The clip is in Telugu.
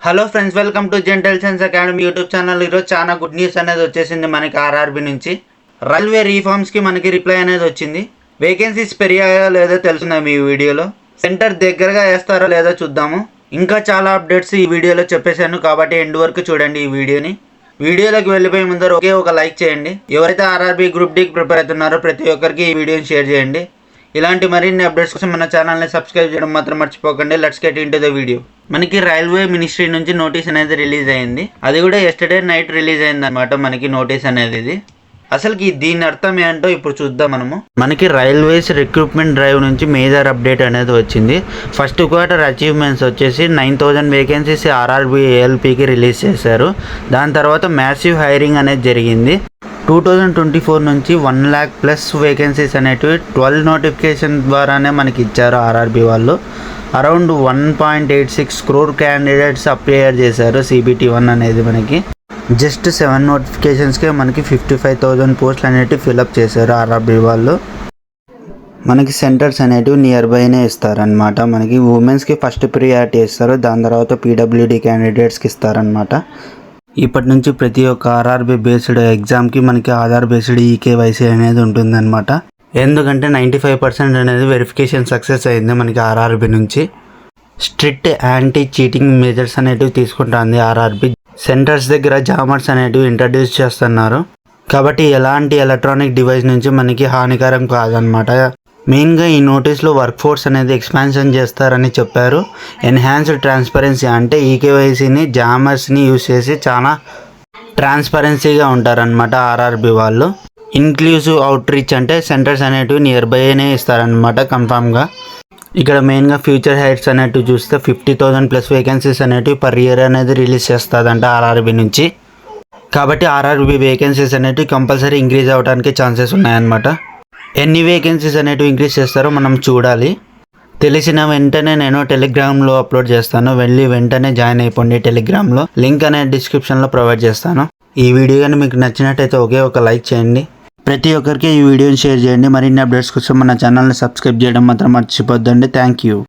Hello friends, welcome to gentle science academy YouTube channel. ఈరోజు చాలా గుడ్ న్యూస్ అనేది వచ్చేసింది మనకి ఆర్ఆర్బీ నుంచి. రైల్వే రీఫార్మ్స్కి మనకి రిప్లై అనేది వచ్చింది. వేకెన్సీస్ పెరిగాయో లేదో తెలుసుకుందాం ఈ వీడియోలో. సెంటర్ దగ్గరగా వేస్తారో లేదో చూద్దాము. ఇంకా చాలా అప్డేట్స్ ఈ వీడియోలో చెప్పేశాను కాబట్టి ఎండ్ వరకు చూడండి ఈ వీడియోని. వీడియోలోకి వెళ్ళిపోయే ముందర ఒక లైక్ చేయండి. ఎవరైతే ఆర్ఆర్బీ గ్రూప్ డీకి ప్రిపేర్ అవుతున్నారో ప్రతి ఒక్కరికి ఈ వీడియోని షేర్ చేయండి. ఇలాంటి మరిన్ని అప్డేట్స్ కోసం మన ఛానల్ని సబ్స్క్రైబ్ చేయడం మాత్రం మర్చిపోకండి. Let's get into the video. మనకి రైల్వే మినిస్ట్రీ నుంచి నోటీస్ అనేది రిలీజ్ అయింది. అది కూడా ఎస్టర్డే నైట్ రిలీజ్ అయింది అనమాట మనకి నోటీస్ అనేది. ఇది అసలుకి దీని అర్థం ఏంటో ఇప్పుడు చూద్దాం మనము. మనకి రైల్వేస్ రిక్రూట్మెంట్ డ్రైవ్ నుంచి మేజర్ అప్డేట్ అనేది వచ్చింది. ఫస్ట్ క్వార్టర్ అచీవ్మెంట్స్ వచ్చేసి 9,000 వేకెన్సీస్ ఆర్ఆర్బీ ఏఎల్పీకి రిలీజ్ చేశారు. దాని తర్వాత మ్యాసివ్ హైరింగ్ అనేది జరిగింది. 2024 నుంచి 1 lakh ప్లస్ వేకెన్సీస్ అనేటివి 12 నోటిఫికేషన్ ద్వారానే మనకి ఇచ్చారు ఆర్ఆర్బీ వాళ్ళు. అరౌండ్ 1.86 crore క్యాండిడేట్స్ అప్లై చేశారు. CBT1 అనేది మనకి జస్ట్ 7 నోటిఫికేషన్స్కే మనకి 55,000 పోస్టులు అనేటివి ఫిలప్ చేశారు ఆర్ఆర్బీ వాళ్ళు. మనకి సెంటర్స్ అనేటివి నియర్ బైనే ఇస్తారనమాట. మనకి ఉమెన్స్కి ఫస్ట్ ప్రియారిటీ ఇస్తారు, దాని తర్వాత PWD క్యాండిడేట్స్కి ఇస్తారనమాట. ఇప్పటి నుంచి ప్రతి ఒక్క ఆర్ఆర్బీ బేస్డ్ ఎగ్జామ్కి మనకి ఆధార్ బేస్డ్ ఈకేవైసీ అనేది ఉంటుందన్నమాట. ఎందుకంటే 95% అనేది వెరిఫికేషన్ సక్సెస్ అయింది మనకి ఆర్ఆర్బీ నుంచి. స్ట్రిక్ట్ యాంటీ చీటింగ్ మెజర్స్ అనేటివి తీసుకుంటుంది ఆర్ఆర్బీ. సెంటర్స్ దగ్గర జామర్స్ అనేటివి ఇంట్రడ్యూస్ చేస్తున్నారు కాబట్టి ఎలాంటి ఎలక్ట్రానిక్ డివైస్ నుంచి మనకి హానికరం కాదనమాట. మెయిన్గా ఈ నోటీస్లో వర్క్ ఫోర్స్ అనేది ఎక్స్పాన్షన్ చేస్తారని చెప్పారు. ఎన్హాన్స్డ్ ట్రాన్స్పరెన్సీ అంటే ఈకేవైసీని జామర్స్ని యూజ్ చేసి చాలా ట్రాన్స్పరెన్సీగా ఉంటారనమాట ఆర్ఆర్బీ వాళ్ళు. ఇన్క్లూజివ్ అవుట్ రీచ్ అంటే సెంటర్స్ అనేటివి నియర్ బైనే ఇస్తారనమాట కన్ఫామ్గా. ఇక్కడ మెయిన్గా ఫ్యూచర్ హైట్స్ అనేటివి చూస్తే 50,000 ప్లస్ వేకెన్సీస్ అనేటివి పర్ ఇయర్ అనేది రిలీజ్ చేస్తుందంట ఆర్ఆర్బీ నుంచి. కాబట్టి ఆర్ఆర్బీ వేకెన్సీస్ అనేటివి కంపల్సరీ ఇంక్రీజ్ అవ్వడానికి ఛాన్సెస్ ఉన్నాయన్నమాట. ఎన్ని వేకెన్సీస్ అనేటివి ఇంక్రీజ్ చేస్తారో మనం చూడాలి. తెలిసిన వెంటనే నేను టెలిగ్రామ్లో అప్లోడ్ చేస్తాను. వెళ్ళి వెంటనే జాయిన్ అయిపోండి టెలిగ్రామ్లో. లింక్ అనేది డిస్క్రిప్షన్లో ప్రొవైడ్ చేస్తాను. ఈ వీడియో కానీ మీకు నచ్చినట్టయితే ఒక లైక్ చేయండి. ప్రతి ఒక్కరికి ఈ వీడియోని షేర్ చేయండి. మరిన్ని అప్డేట్స్ కోసం మన ఛానల్ని సబ్స్క్రైబ్ చేయడం మాత్రం మర్చిపోద్దండి. Thank you.